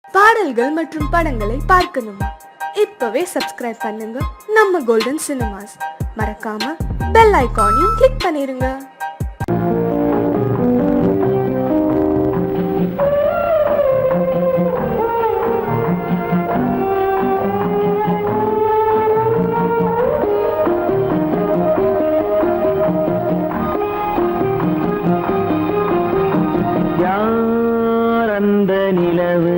பாடல்கள் மற்றும் படங்களை பார்க்கணுமா? இப்பவே சப்ஸ்கிரைப் பண்ணுங்க நம்ம கோல்டன் சினிமாஸ். மறக்காம பெல் ஐகானையும் கிளிக் பண்ணிருங்க. அந்த நிலவு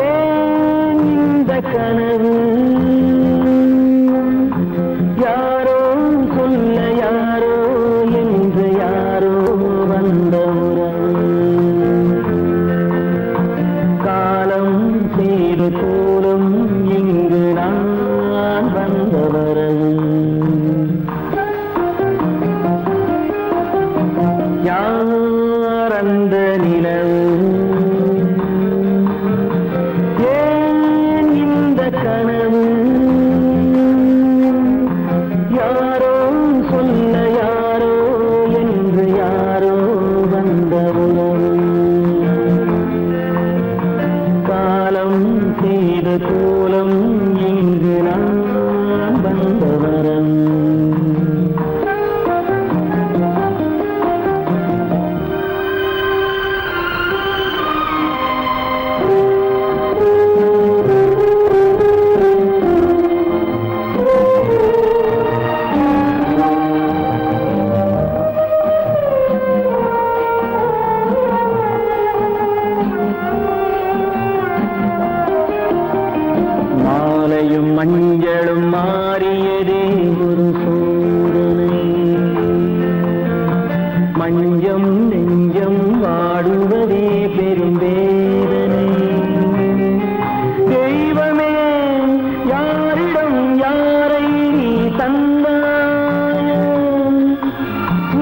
ஏன் இந்த கனவு யாரோ சொல்ல யாரோ என்று யாரோ வந்த உறவு காலம் செய்து போலும் இங்கு நான் வந்த வரவு அந்த நிலவு ஏன் இந்த கனவு யாரோ சொல்ல யாரோ என்று யாரோ வந்த உறவு காலம் செய்த கோலம் இங்கு நான் வந்த வரம் மஞ்சளும் மாறியதே ஒரு சோதனை மஞ்சம் நெஞ்சம் வாடுவதே பெரும் வேதனை தெய்வமே யாரிடம் யாரை நீ தந்தாயோ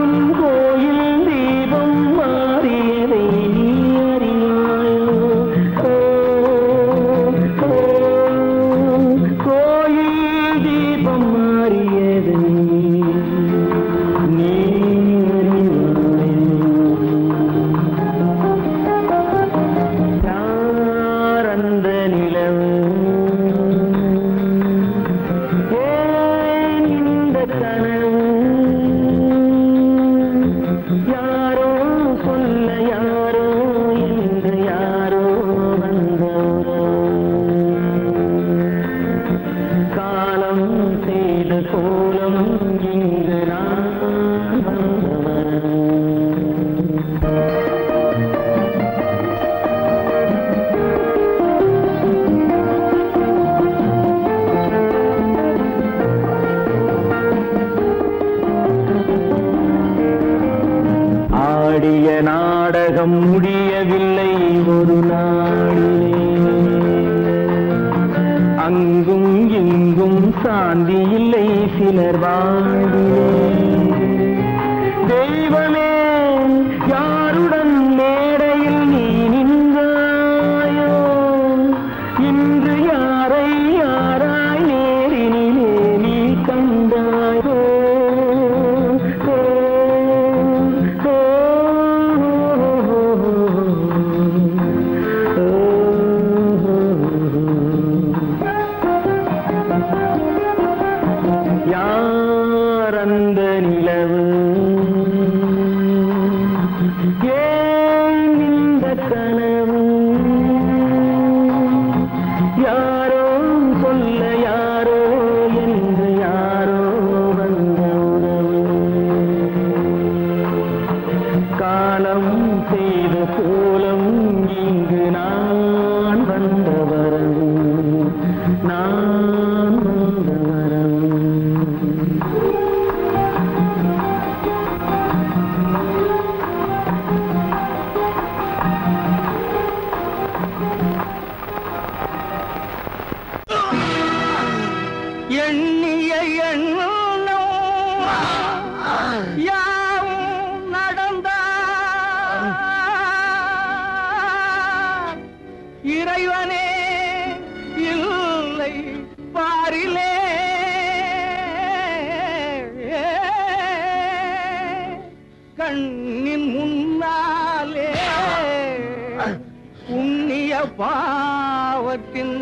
உன் கோயில் தீபம் மாறியதை நீ அறியாயோ யாரோ சொல்ல யாரோ என்று யாரோ வந்த காலம் செய்த கோலம் இங்கு நான் ஆடிய நாடகம் முடியவில்லை ஒரு நாளிலே அங்கும் இங்கும் சாந்தி இல்லை சிலர் வாழ்விலே தெய்வமே யாருடன் மேடையில் நீ நின்றாயோ இன்று யாரை யாராய் நேரினிலே நீ கண்டாயோ அந்த புண்ணிய பாவத்தின்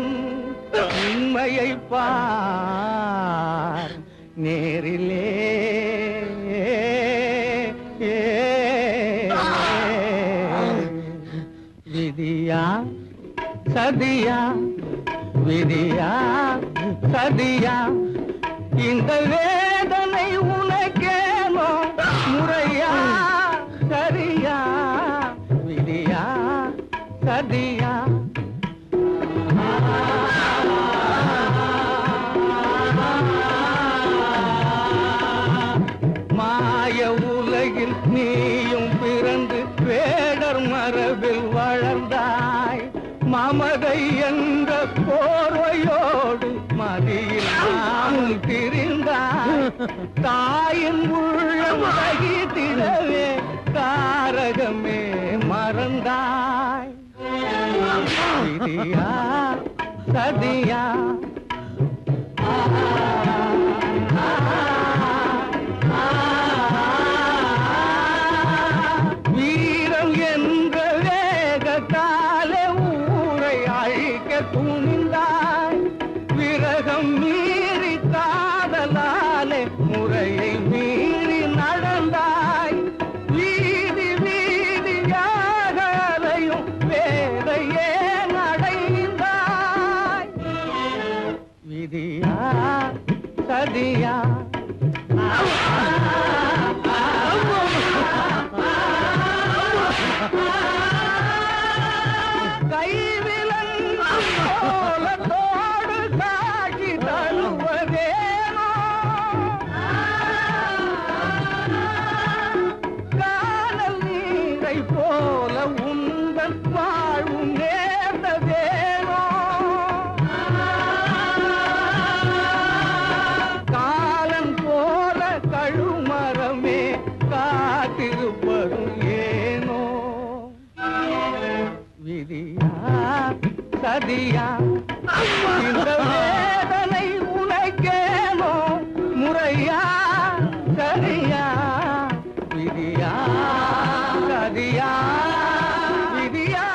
உண்மையை பார் நேரிலே. விதியா சதியா, விதியா சதியா, இந்த வேதனை உனக்கேனோ முறையா சரியா, விதியா சதியா. மாய உலகில் நீயும் பிறந்து வேடர் மரபில் வளர்ந்தாய். மமதை என்ற போர்வையோடு மதியில் நாமும் திரிந்தாய். தாயின் உள்ளம் தகித்திடவே தாரகமே மறந்தாய். விதியா சதியா, வீரம் என்ற வேகத்தாலே ஊரை அழிக்க துணிந்தாய். விரகம் மீறி காதலாலே முறையை மீறி நடந்தாய். வீதி வீதியாக அலையும் வேதையே நடைந்தாய். விதியா சதியா, கைவிலன் கோலத்தோடு காட்சி தருவதேனோ. கானல் நீரை போல உந்தன் வாழ்வும் நேர்ந்ததேனோ. காலன் போல கழுமரமே காத்திருப்பதும் ஏனோ. விதியா சதியா, இந்த வேதனை உனக்கேனோ முறையா சரியா, விதியா சதியா, விதியா.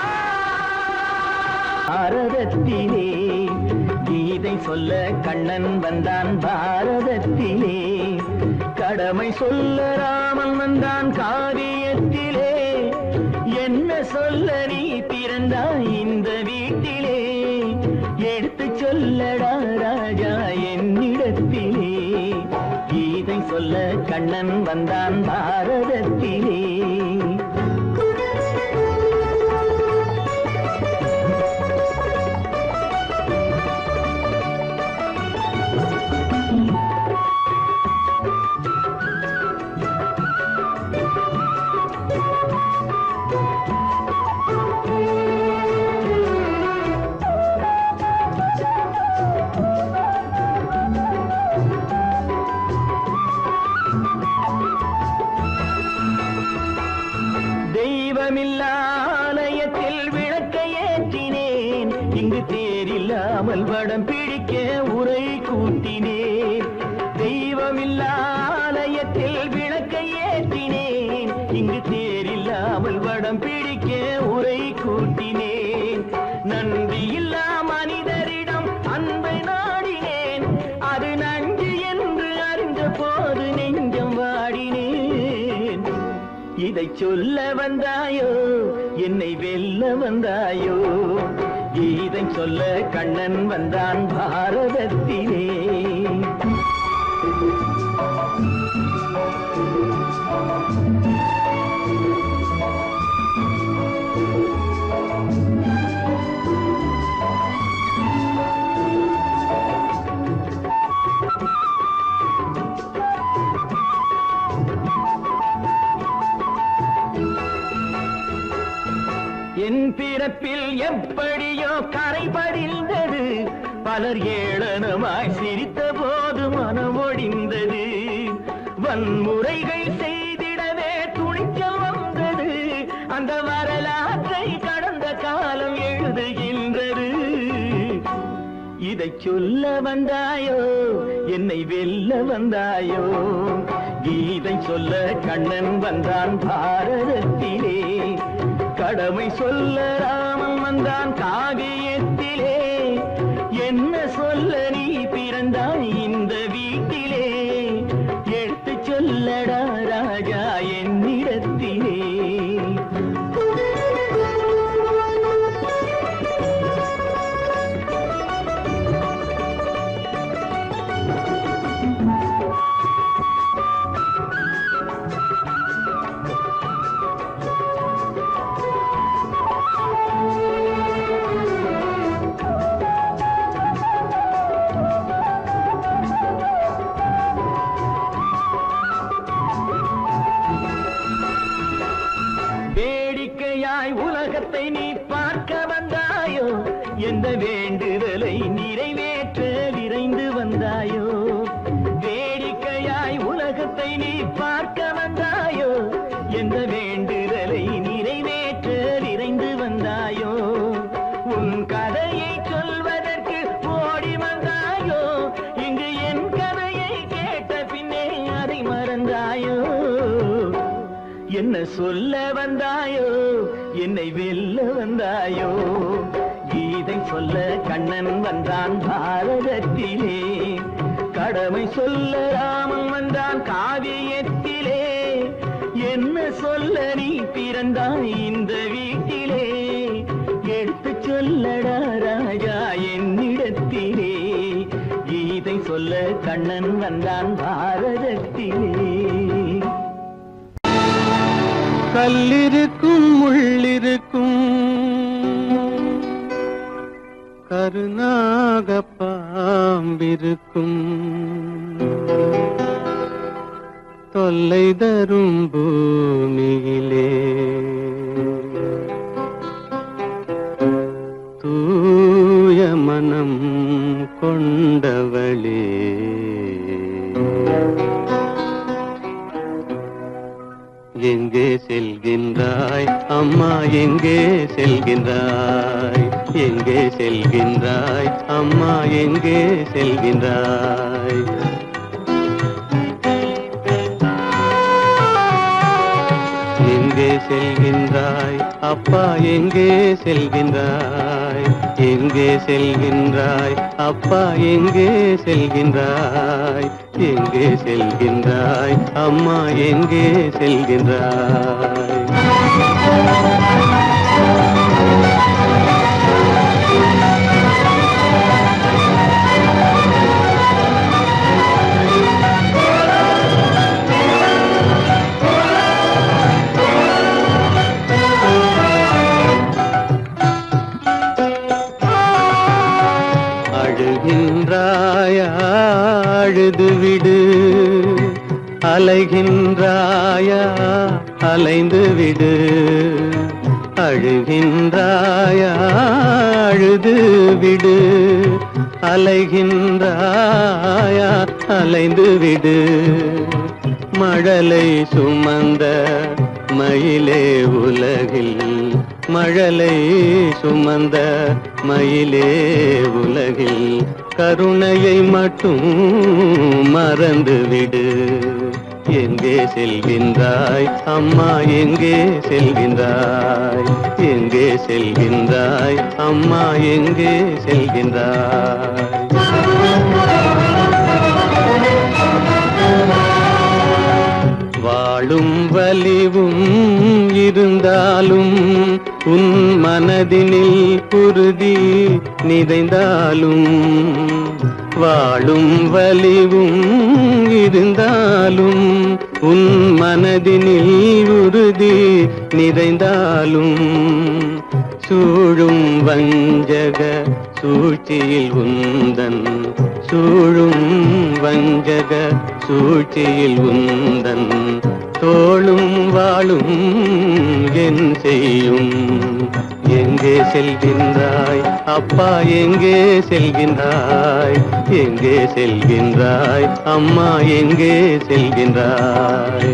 பாரதத்திலே கீதை சொல்ல கண்ணன் வந்தான். பாரதத்திலே கடமை சொல்ல ராமன் வந்தான். காரியத்திலே என்ன சொல்ல நீ பிறந்தாய் இந்த வீட்டிலே. எடுத்து சொல்லடா ராஜா என்னிடத்திலே. கீதை சொல்ல கண்ணன் வந்தான் பாரதத்திலே. தெய்வமில்லாலயத்தில் விளக்கை ஏற்றினேன். இங்கு தேரில்லாமல் வடம் பிடிக்க உரை கூட்டினேன். தெய்வமில்லாலயத்தில் விளக்கை ஏற்றினேன். இங்கு தேரில்லாமல் வடம் பிடிக்க உரை கூட்டினேன். நன்றியில்லா மனிதரிடம் அன்பை நாடினேன். அது நஞ்சு என்று அறிந்த போது நெஞ்சம் வாடினேன். இதை சொல்ல வந்தாயோ என்னை வெல்ல வந்தாயோ. கீதை சொல்ல கண்ணன் வந்தான் பாரதத்திலே. என் பிறப்பில் எப்படியோ கரை படிந்தது. பலர் ஏளனமாய் சிரித்த போது மனம் ஒடிந்தது. வன்முறைகள் செய்திடவே துணிச்சல் வந்தது. அந்த வரலாற்றை கடந்த காலம் எழுதுகின்றது. இதை சொல்ல வந்தாயோ என்னை வெல்ல வந்தாயோ. கீதை சொல்ல கண்ணன் வந்தான் பாரதத்திலே. கடமை சொல்ல ராமன் வந்தான் காவியத்திலே. என்ன சொல்ல நீ பிறந்தாய் இந்த வீட்டிலே? எடுத்து சொல்லடா ராஜா என்னிடத்திலே. வேடிக்கையாய் உலகத்தை நீ பார்க்க வந்தாயோ? எந்த வேண்டுதலை நிறைவேற்ற விரைந்து வந்தாயோ? வேடிக்கையாய் உலகத்தை நீ பார்க்க வந்தாயோ? எந்த வேண்டுதலை நிறைவேற்ற விரைந்து வந்தாயோ? உன் கதையை சொல்வதற்கு ஓடி வந்தாயோ? இங்கு என் கதையை கேட்ட பின்னே அதை மறந்தாயோ? என்ன சொல்ல வந்தாயோ? என்னை வெல்ல வந்தாயோ? கீதை சொல்ல கண்ணன் வந்தான் பாரதத்திலே. கடமை சொல்ல ராமன் வந்தான் காவியத்திலே. என்ன சொல்ல நீ பிறந்தாய் இந்த வீட்டிலே? எடுத்து சொல்லடா ராஜா என்னிடத்திலே. கீதை சொல்ல கண்ணன் வந்தான் பாரதத்திலே. கல்லிருக்கும் முள்ளிருக்கும் கருநாக பாம்பிருக்கும் தொல்லை தரும் பூமியிலே தூய மனம் கொண்டவளே எங்கே செல்கின்றாய் அம்மா எங்கே செல்கின்றாய்? எங்கே செல்கின்றாய் அம்மா எங்கே செல்கின்றாய்? எங்கே செல்கின்றாய் அப்பா எங்கே செல்கின்றாய்? எங்கே செல்கின்றாய் அப்பா எங்கே செல்கின்றாய்? எங்கே செல்கின்றாய் அம்மா எங்கே செல்கின்றாய்? அழுகின்றாயா அழுது விடு, அலைகின்றாயா அலைந்து விடு. அழுகின்றாயா அழுது விடு, அலைகின்றாயா அலைந்து விடு. மழலை சுமந்த மயிலே உலகில், மழலை சுமந்த மயிலே உலகில் கருணையை மட்டும் மறந்துவிடு. எங்கே செல்கின்றாய் அம்மா எங்கே செல்கின்றாய்? எங்கே செல்கின்றாய் அம்மா எங்கே செல்கின்றாய்? வாழும் வலிவும் இருந்தாலும் உன் மனதினில் உறுதி நிறைந்தாலும், வாழும் வலிவும் இருந்தாலும் உன் மனதினில் உறுதி நிறைந்தாலும், சூழும் வஞ்சக சூழ்ச்சியில் உந்தன், சூழும் வஞ்சக சூழ்ச்சியில் உந்தன் தோளும் வாழும் என் செய்யும். எங்கே செல்கின்றாய் அப்பா எங்கே செல்கின்றாய்? எங்கே செல்கின்றாய் அம்மா எங்கே செல்கின்றாய்?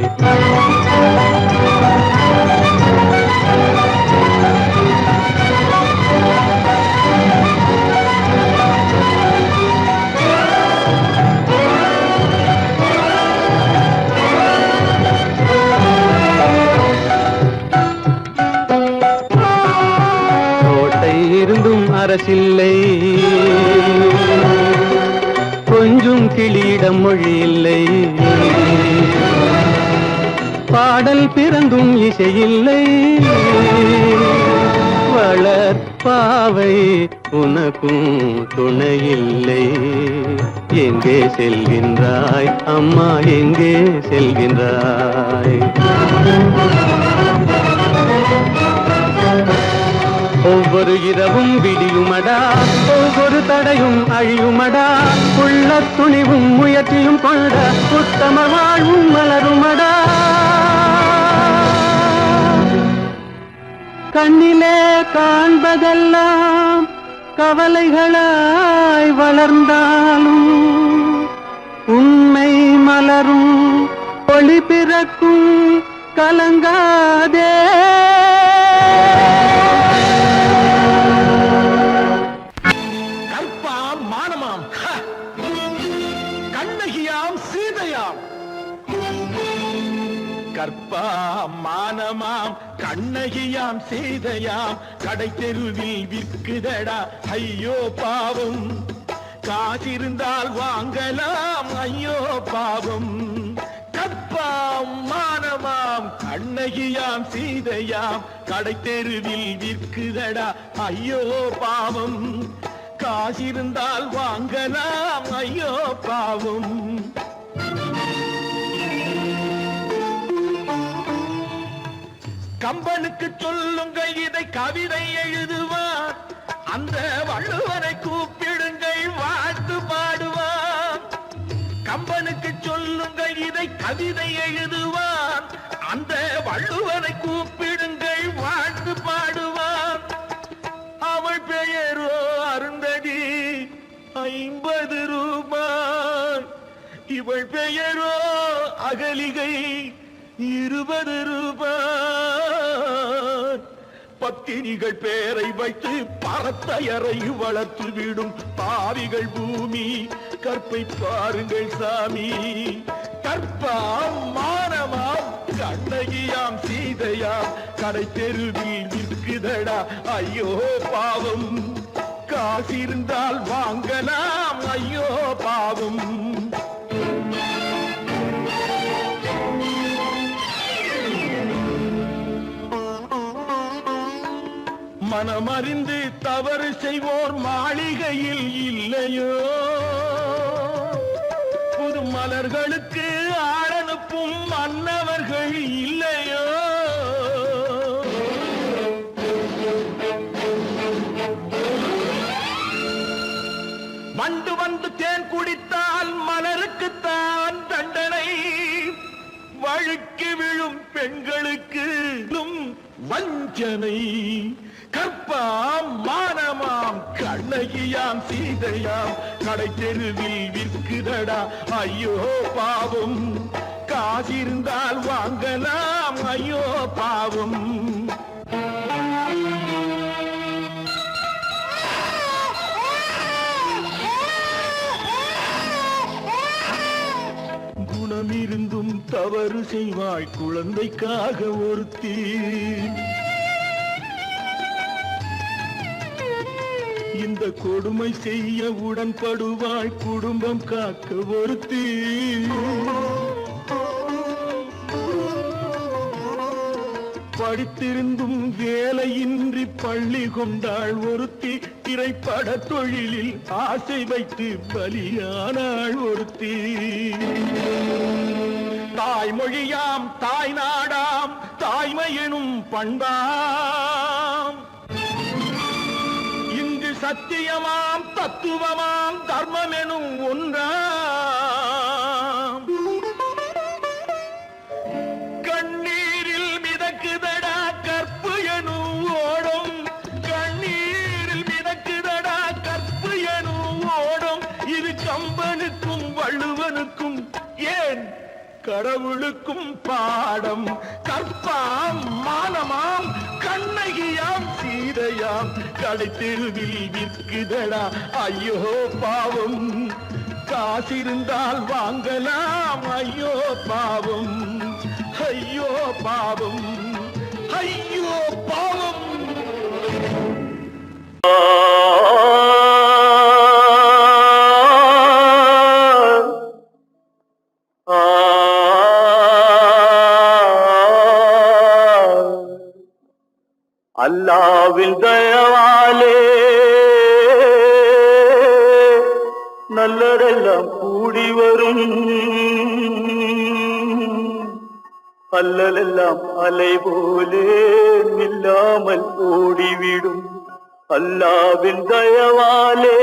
இருந்தும் அரசில்லை, கொஞ்சும் கிளியிடம் மொழி இல்லை, பாடல் பிறந்தும் இசையில்லை, வளர் பாவை உனக்கும் துணையில்லை. எங்கே செல்கின்றாய் அம்மா, எங்கே செல்கின்றாய்? ஒவ்வொரு இரவும் விடியுமடா, ஒவ்வொரு தடையும் அழியுமடா, உள்ள துணிவும் முயற்சியும் கொண்ட உத்தம வாழ்வும் மலருமடா. கண்ணிலே காண்பதெல்லாம் கவலைகளாய் வளர்ந்தாலும் உண்மை மலரும், ஒளி பிறக்கும், கலங்காதே. கற்பாம் மானமாம், கண்ணகியாம் சீதையாம். கற்பாம் மானமாம், கண்ணகியாம் சீதையாம், கடை தெருவில் விற்குதடா ஐயோ பாவம். காசிருந்தால் வாங்கலாம் ஐயோ பாவம். கற்பாம் மானமாம், கண்ணகியாம் சீதையாம், கடை தெருவில் விற்குதடா ஐயோ பாவம். காசிருந்தால் வாங்கலாம் ஐயோ பாவம். கம்பனுக்கு சொல்லுங்கள் இதை கவிதை எழுதுவார், அந்த வள்ளுவரை கூப்பிடுங்கள் வாழ்த்து பாடுவார். கம்பனுக்கு சொல்லுங்கள் இதை கவிதை எழுதுவார், அந்த வள்ளுவரை கூப்பிடுங்கள் வாழ்த்து பாடுவார். அவள் பெயரோ அருந்ததி 50 ரூபாய், இவள் பெயரோ அகலிகை 20 ரூபாய். பத்தினிகள் பேரை வைத்து பரத்தையரை வளர்த்து விடும் பாவிகள் பூமி, கற்பை பாருங்கள் சாமி. கற்பாம் மானமாம், கண்ணகியாம் சீதையாம், கடை தெருவில் விற்குதடா ஐயோ பாவம். காசிருந்தால் வாங்கலாம் ஐயோ பாவம். மனமறிந்து தவறு செய்வோர் மாளிகையில் இல்லையோ, புது மலர்களுக்கு ஆளனுப்பும் மன்னவர்கள் இல்லையோ. வண்டு வந்து தேன் குடித்தால் மலருக்குத்தான் தண்டனை, வழுக்கி விழும் பெண்களுக்கு வஞ்சனை. கற்பாம் மானமாம், கண்ணகியாம் சீதையாம், கடை தெருவில் விற்குதடா ஐயோ பாவம். காசிருந்தால் வாங்கலாம் ஐயோ பாவம். குணமிருந்தும் தவறு செய்வாய் குழந்தைக்காக ஒருத்தி, இந்த கொடுமை செய்ய உடன்படுவாய் குடும்பம் காக்க ஒருத்தி. படித்திருந்தும் வேலையின்றி பள்ளி கொண்டாள் ஒருத்தி, திரைப்பட தொழிலில் ஆசை வைத்து பலியானாள் ஒருத்தி. தாய்மொழியாம் தாய் நாடாம் தாய்மையெனும் பண்பாம், இங்கு சத்தியமாம் தத்துவமாம் தர்மமெனும் ஒன்றாம். கண்ணீரில் மிதக்குதடா கற்பு எனும் ஓடும், கண்ணீரில் மிதக்குதடா கற்பு எனும் ஓடும். இது கம்பனுக்கும் வள்ளுவனுக்கும் ஏன் கடவுளுக்கும் பாடம். கற்பாம் மானமாம், கண்ணகியாம் சீதையாம், கடை தெருவில் விற்குதடா ஐயோ பாவம். காசிருந்தால் வாங்கலாம் ஐயோ பாவம். ஐயோ பாவம், ஐயோ பாவம். அல்லாவின் தயவாலே நல்லதெல்லாம் கூடி வரும், அல்லலெல்லாம் அலை போலே நில்லாமல் ஓடிவிடும். அல்லாவின் தயவாலே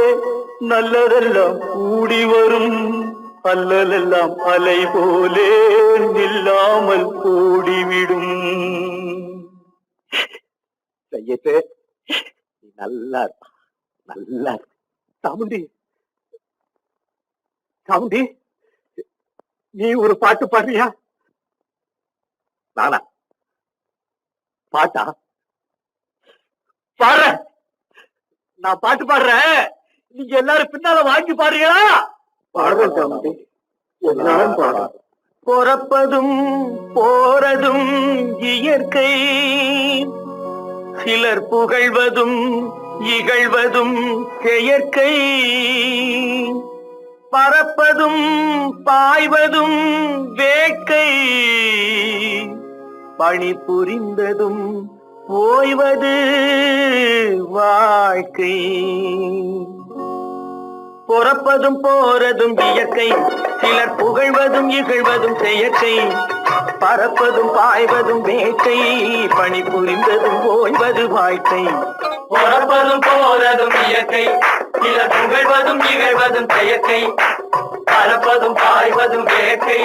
நல்லதெல்லாம் கூடி வரும், அல்லலெல்லாம் அலை போலே நில்லாமல் ஓடிவிடும். செய்யட்டு நல்லா நல்லா சாமுண்டி சாமுண்டி, நீ ஒரு பாட்டு பாடுறியா? நானா பாட்டா பாடுற? நான் பாட்டு பாடுறேன், நீங்க எல்லாரும் பின்னால வாங்கி பாடுறீங்களா? பாடுறேன் சாமுண்டி, எல்லாரும் பாடுற. பொறப்பதும் போறதும் இயற்கை, சிலர் புகழ்வதும் இகழ்வதும் செயற்கை. பறப்பதும் பாய்வதும் வேட்கை, பணி புரிந்ததும் ஓய்வது வாழ்க்கை. பொறப்பதும் போறதும் இயற்கை, சிலர் புகழ்வதும் இகழ்வதும் செயற்கை. பறப்பதும் பாய்வதும் வேட்கை, பணி புரிந்ததும் ஓய்வது வாழ்க்கை. பொறப்பதும் போறதும் இயற்கை, சிலர் புகழ்வதும் இகழ்வதும் செயற்கை. பறப்பதும் பாய்வதும் வேட்கை,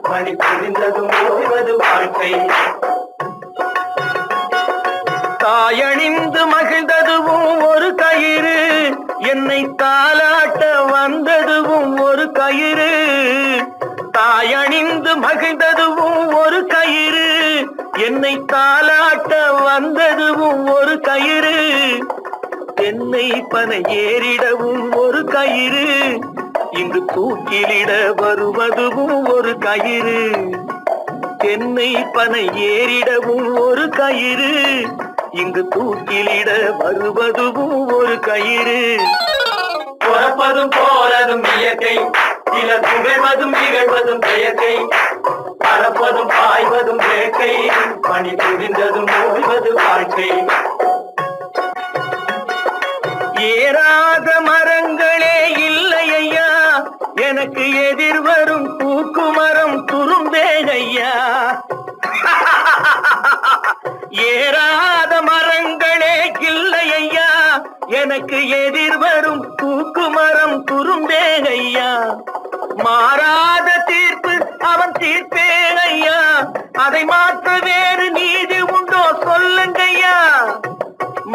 பணி புரிந்ததும் ஓய்வது வாழ்க்கை. தாயணிந்து மகிழ்ந்ததுவும் ஒரு கயிறு, என்னை தாலாட்ட வந்ததுவும் ஒரு கயிறு. தாயணிந்து மகிழ்ந்ததுவும் ஒரு கயிறு, என்னை தாலாட்ட வந்ததுவும் ஒரு கயிறு. என்னை பனை ஏறிடவும் ஒரு கயிறு, இங்கு தூக்கிலிட வருவதுவும் ஒரு கயிறு. என்னை பனை ஏறிடவும் ஒரு கயிறு, இங்கு தூக்கிலிட வருவதுவும் ஒரு கயிறு. பொறப்பதும் போறதும் இயற்கை, சிலர் புகழ்வதும் இகழ்வதும் செயற்கை. பறப்பதும் பாய்வதும் வேட்கை, பணி புரிந்ததும் ஓய்வது வாழ்க்கை. ஏறாத மரங்களே இல்லை ஐயா, எனக்கு எதிர் வரும் பூக்குமரம் துரும்பேகையா. ஏறாத மரங்களே இல்லை ஐயா, எனக்கு எதிர் வரும் பூக்குமரம் துரும்பேகையா. மாறாத தீர்ப்பு அவன் தீர்ப்பேனையா, அதை மாற்ற வேறு நீதி உண்டோ சொல்லுங்கய்யா.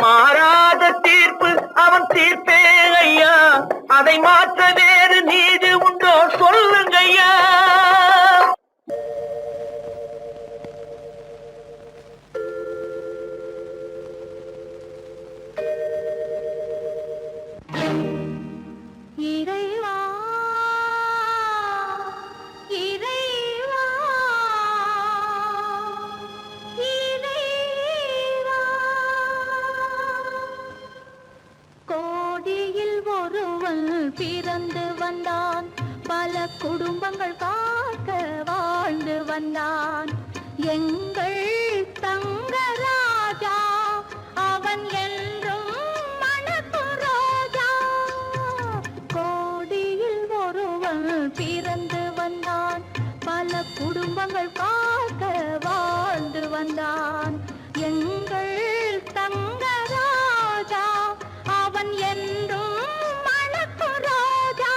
மாறாத தீர்ப்பு அவன் தீர்ப்பேனையா, அதை மாற்ற வேறு நீதி உண்டோ சொல்லுங்கய்யா. இறைவா இறைவா இறைவா, கோடியில் ஒருவன் பிறந்து வந்தான், பல குடும்பங்கள் காக்க வாழ்ந்து வந்தான். எங்கள் தங்கராஜா அவன் என்றும் மணக்கு ரோஜா. கோடியில் ஒருவன் பிறந்து வந்தான், பல குடும்பங்கள் காக்க வாழ்ந்து வந்தான். எங்கள் தங்கராஜா அவன் என்றும் மணக்கு ரோஜா.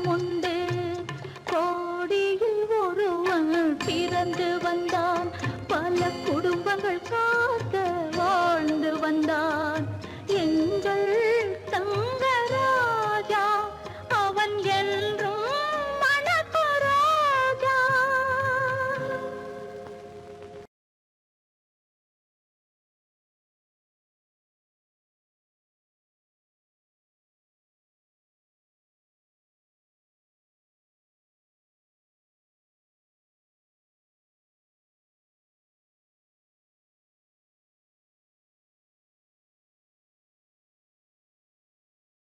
உண்டு. கோடியில் ஒருவன் பிறந்து வந்தான், பல குடும்பங்கள்